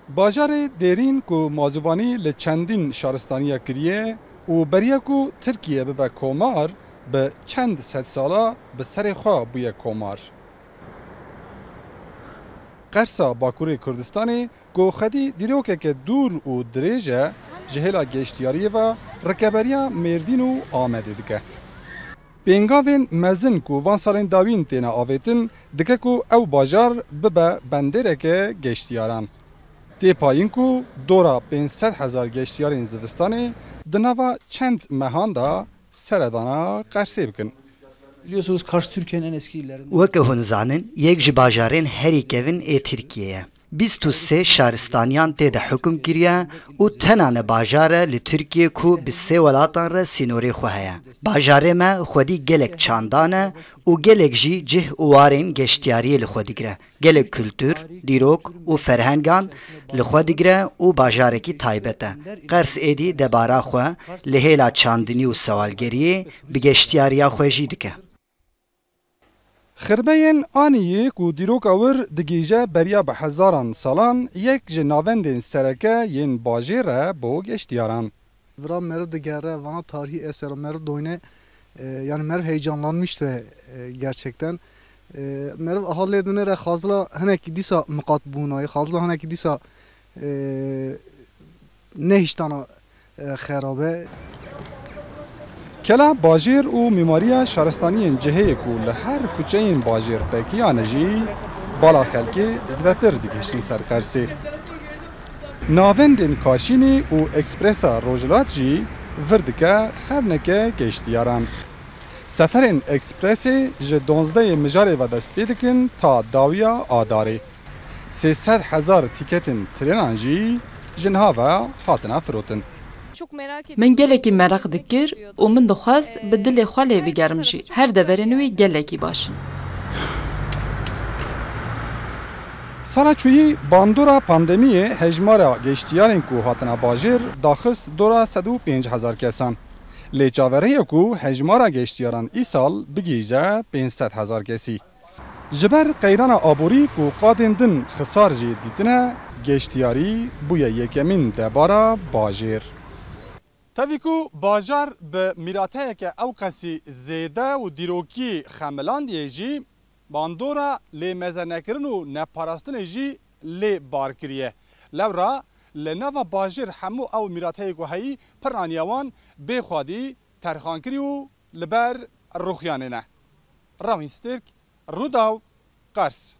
باجار دیرین کو مازوانی لچندین شارستانیا کریه و بریا کو ترکیه به کومار به چند صد سالا به سر خواه بوی کومار. قرصا باکوری کردستانی گو خدی دیروکه که دور و دریجه جهلا گشتیاری و رکبریا مردین و آمده دکه. بینگاوین مزن کو وان سالین داوین تینا آویتن دکه کو او باجار ببه بندره که گشتیاران. دی پایین کو دورا 500,000 گشتیارین زوستانی دنوا چند مهاندا سردانا قرصی بکن. Biliyorsunuz Kars Türkiye'nin en eski illerinden. وەکە هونزانن یەک ji bajarên herî kevin ê Tirkiyeyê. 23 şaristaniyan tê de hukm kiriye û tenane bajar e li Tirkiye ku bi sê welatan re sînorê xwe heye. Bajarê me xwedî gelek çandan e û gelek jî cih û warên geştiyariyê li xwe digire. Gelek kültür, dîrok û ferhengan li xwe digire û bajarekî taybet e. Qers êdî debara xwe li hêla çandinî û sewalgeriyê bi geştiyariya xwe jî dike. خربین آنیه کو دیروک آور دگیجه بریا به هزاران سالان یک جناوندین سرکه ین باجره بو گشتیاران. Vra merv digere vana tarihi eser merv doyne yani merv heyecanlanmıştı gerçekten. Merv ahalledine re khazla hanek disa muqat bunay khazla hanek disa nehiştana kharabe. کلا باجر و میماریا شهرستانیین جهه کو لهر کوچهین باجر پکیانه جی بالا خلکی زدتر دیگشتین سرکرسی. ناوندین کاشینی و اکسپرسا روجلات جی وردکه خبنکه گشتیاران. سفرین اکسپرسی جه 12 مجاره و دست بیدکن تا داویا آداری. 300,000 تیکتین ترینان جی جنها و هاتنا فروتن. من gelekî merak dikir û min dixwast bi dilê xwe lê bigerim jî. Her deverên wî gelekî başin. Sala çûyî bandora pandemiyê hejmara geştiyarên ku hatina bajêr daxist dora 105,000 kesan. Lê çavereyê ku hejmara geştiyaran îsal bigîje 500,000 kesî. Ji ber qeyrana aborî ku qadên din xisar jî dîtine geştiyarî bûye yekemîn debara bajêr. Tevî ku bajar bi mîrateyeke ewqesî zêde û dîrokî xemilandiyê jî bandora lê mezenekirin û neparastinê jî lê bar kiriye. Lewra li nava bajêr hemû ew mîrateyê ku heyî pir aniye wan bêxwedî terxankirî û li ber rûxyanê ne. Rawîn Stêrk, Rûdaw, Qers.